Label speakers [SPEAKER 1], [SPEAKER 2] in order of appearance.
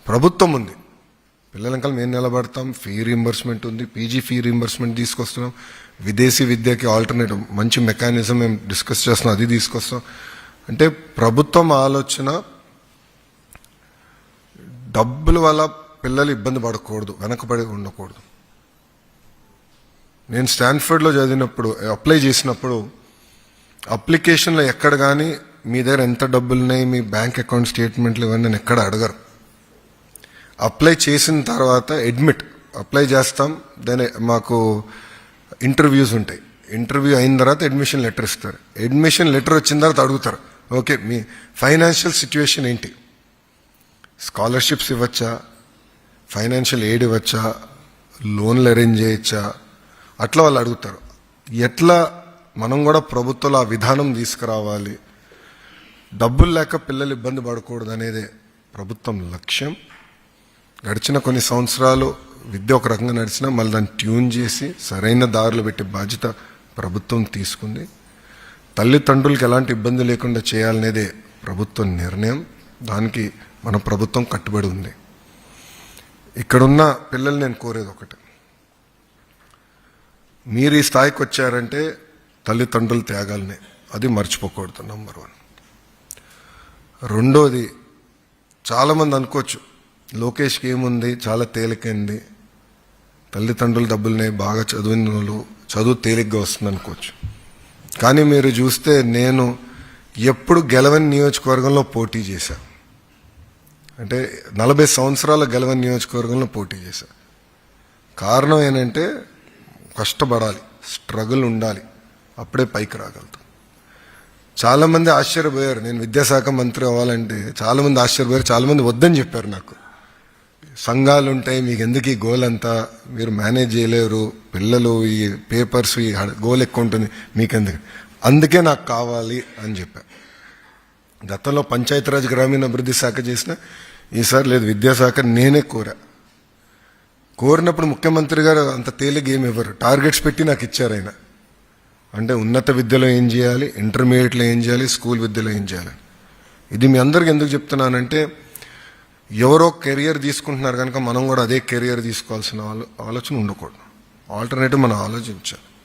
[SPEAKER 1] ప్రభుత్వం ఉంది, పిల్లలంకల్ మేము నిలబడతాం. ఫీ రీంబర్స్మెంట్ ఉంది, పీజీ ఫీ రీంబర్స్మెంట్ తీసుకొస్తున్నాం. విదేశీ విద్యకి ఆల్టర్నేటివ్ మంచి మెకానిజం మేము డిస్కస్ చేస్తున్నాం, అది తీసుకొస్తాం. అంటే ప్రభుత్వం ఆలోచన డబ్బుల వల్ల పిల్లలు ఇబ్బంది పడకూడదు, వెనకబడి ఉండకూడదు. నేను స్టాన్ఫర్డ్లో చదివినప్పుడు అప్లై చేసినప్పుడు అప్లికేషన్లో ఎక్కడ కానీ మీ దగ్గర ఎంత డబ్బులున్నాయి, మీ బ్యాంక్ అకౌంట్ స్టేట్మెంట్లు ఇవన్నీ నేను ఎక్కడ అడగరు. అప్లై చేసిన తర్వాత అప్లై చేస్తాం, దాని మాకు ఇంటర్వ్యూస్ ఉంటాయి. ఇంటర్వ్యూ అయిన తర్వాత అడ్మిషన్ లెటర్ ఇస్తారు. అడ్మిషన్ లెటర్ వచ్చిన తర్వాత అడుగుతారు, ఓకే మీ ఫైనాన్షియల్ సిచ్యువేషన్ ఏంటి, స్కాలర్షిప్స్ ఇవ్వచ్చా, ఫైనాన్షియల్ ఎయిడ్ ఇవ్వచ్చా, లోన్లు అరేంజ్ చేయొచ్చా, అట్లా వాళ్ళు అడుగుతారు. ఎట్లా మనం కూడా ప్రభుత్వంలో ఆ విధానం తీసుకురావాలి, డబ్బులు లేక పిల్లలు ఇబ్బంది పడకూడదు అనేదే ప్రభుత్వం లక్ష్యం. గడిచిన కొన్ని సంవత్సరాలు విద్య ఒక రకంగా నడిచినా మళ్ళీ దాన్ని ట్యూన్ చేసి సరైన దారులు పెట్టే బాధ్యత ప్రభుత్వం తీసుకుంది. తల్లిదండ్రులకి ఎలాంటి ఇబ్బంది లేకుండా చేయాలనేదే ప్రభుత్వం నిర్ణయం. దానికి మన ప్రభుత్వం కట్టుబడి ఉంది. ఇక్కడున్న పిల్లలు నేను కోరేది ఒకటి, మీరు ఈ స్థాయికి వచ్చారంటే తల్లిదండ్రుల త్యాగాలనే, అది మర్చిపోకూడదు. నంబర్ 1. రెండోది, చాలామంది అనుకోవచ్చు లోకేష్కి ఏముంది, చాలా తేలికైంది, తల్లిదండ్రుల డబ్బులనే, బాగా చదివిన వాళ్ళు చదువు తేలిగ్గా వస్తుంది అనుకోవచ్చు. కానీ మీరు చూస్తే నేను ఎప్పుడు గెలవని నియోజకవర్గంలో పోటీ చేశా, అంటే 40 సంవత్సరాల గెలవని నియోజకవర్గంలో పోటీ చేశా. కారణం ఏంటంటే కష్టపడాలి, స్ట్రగుల్ ఉండాలి, అప్పుడే పైకి రాగలుగుతాం. చాలామంది ఆశ్చర్యపోయారు, నేను విద్యాశాఖ మంత్రి అవ్వాలంటే చాలామంది ఆశ్చర్యపోయారు, చాలామంది వద్దని చెప్పారు. నాకు సంఘాలు ఉంటాయి, మీకు ఎందుకు ఈ గోల్ అంతా, మీరు మేనేజ్ చేయలేరు, పిల్లలు ఈ పేపర్స్ ఈ గోల్ ఎక్కువ ఉంటుంది మీకెందుకు, అందుకే నాకు కావాలి అని చెప్పారు. గతంలో పంచాయతీరాజ్ గ్రామీణాభివృద్ధి శాఖ చేసిన, ఈసారి లేదు విద్యాశాఖ నేనే కోరినప్పుడు ముఖ్యమంత్రి గారు అంత తేలిక ఏమి ఇవ్వరు, టార్గెట్స్ పెట్టి నాకు ఇచ్చారు ఆయన. అంటే ఉన్నత విద్యలో ఏం చేయాలి, ఇంటర్మీడియట్లో ఏం చేయాలి, స్కూల్ విద్యలో ఏం చేయాలి. ఇది మీ అందరికి ఎందుకు చెప్తున్నానంటే, ఎవరో కెరియర్ తీసుకుంటున్నారు కనుక మనం కూడా అదే కెరియర్ తీసుకోవాల్సిన ఆలోచన ఉండకూడదు. ఆల్టర్నేటివ్ మనం ఆలోచించాలి.